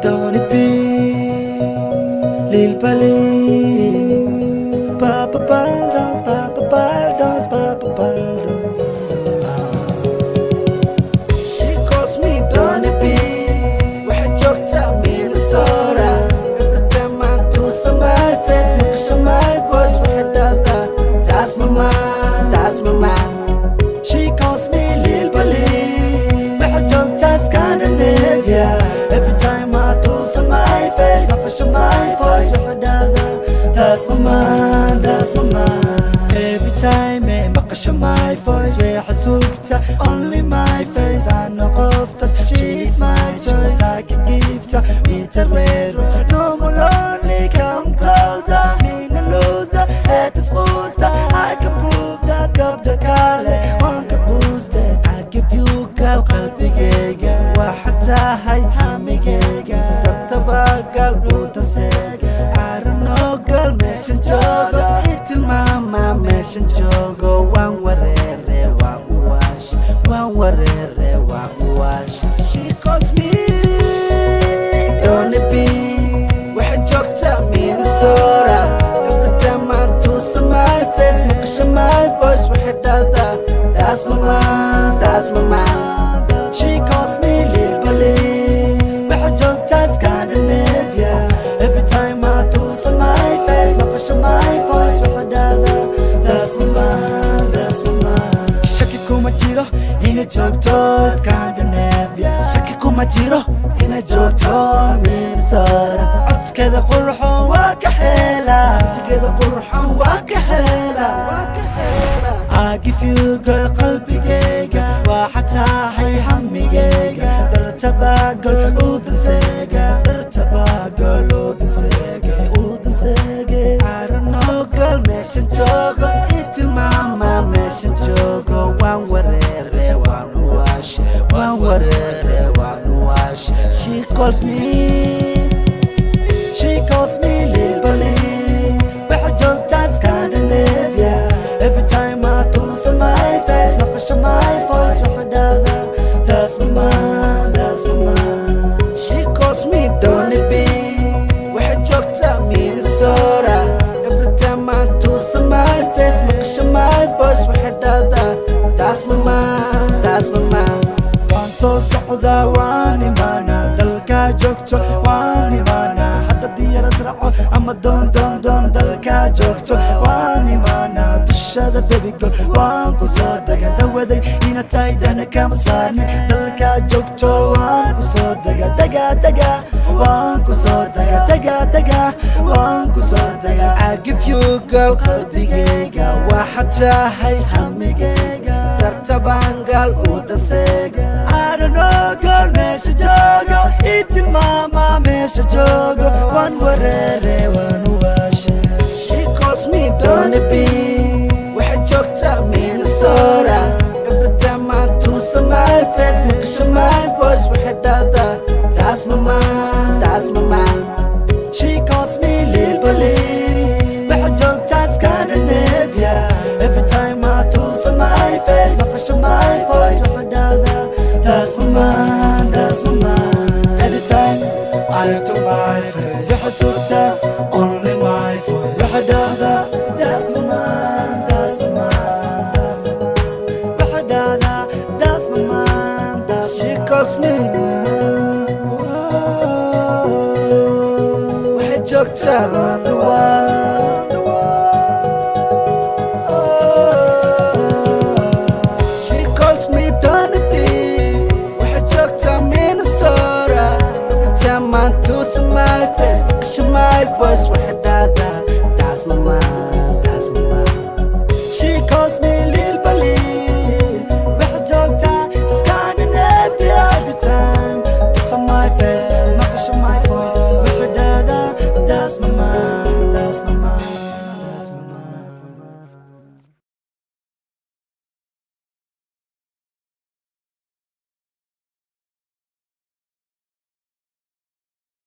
Don't it be Lil Pali Papa Baldos, Papa Baldos, Papa Baldos. She calls me Don't it be waxay joogtaa Minnesota. Every time I do some my face makes my voice waxay dhahdaa that's my man, that's my man. She calls me Lil Pali waxay joogtaa Scandinavia. Every time I do some my face makes my voice waxay dhahdaa that's my man, that's my man. Every time I makes my voice waxay sugtaa only my face. I know of that she's my choice. I can give her with a red rose. No more lonely, come closer. Need a loser, head is booster. I can prove that God the kale one can boost it. I give you girl qalbigayga waxata hay hamigayga dabtaba gal utasega. I don't know girl meshan joogo itil mama meshan joogo wan warere wan uwash wan warere wan uwash. She calls me Don't it be waxay joogtaa Minnesota. Every time I do some my face makes my voice waxay dhahdaa that's my man, that's my man. She calls me Lil Pali waxay joogtaa Scandinavia. Every time I do some my face makes my voice waxay dhahdaa that's my man, that's my man. Shaki kuma jiro inay joogto Scandinavia. Shaki kuma jiro inay joogto Minnesota. Codkeeda qurxoon waa ka helaa, codkeeda qurxoon waa ka helaa, waa ka helaa. I give you girl qalbigayga waxaad tahay hamigayga. Dartaba girl u danseega, dartaba girl u danseega, u danseega. I don't know girl meshan joogo itil mama meshan joogo wan warere wan uwash wan warere wan uwash. She calls me Lil Pali waxay joogtaa Scandinavia. Every time I do some my face makes my voice waxay dhahdaa that's my man, that's my man. She calls me Don't it be waxay joogtaa Minnesota. Every time I do some my face makes my voice waxay dhahdaa that's my man, that's my man. Waan soo socdaa waan imaanaa dalka joogto waan imaanaa hadda diyaarad raaco ama doon dalka joogto waan imaanaa dushada baby girl waan ku soo daga dawaday ina tahay dana kama saarne dalka joogto waan ku soo daga daga waan ku soo daga daga waan ku soo daga. I give you girl qalbigayga waxaad tahay hamigayga dartabaan gal u danseega. I don't know girl mesha joogo itil mama mesha joogo wan warere wan uwaashe. She calls me Don't it be waxay joogtaa Minnesota. Every time I do some my face makes my voice waxay dhahdaa that's my man, that's my man. She calls me Lil Pali waxay joogtaa Scandinavia. Every time I do some my face makes my voice waxay dhahdaa that's my man, that's my man. Every time I do my face waxay sugtaa only my voice waxay dhahdaa that's my man, that's my man, that's my man. Waxay dhahdaa that's my man, that's my man. She calls me waxay joogtaa around the world. She calls me Don't it be waxay joogtaa Minnesota. Every time I do some my face makes my voice waxay dhahdaa that's my man.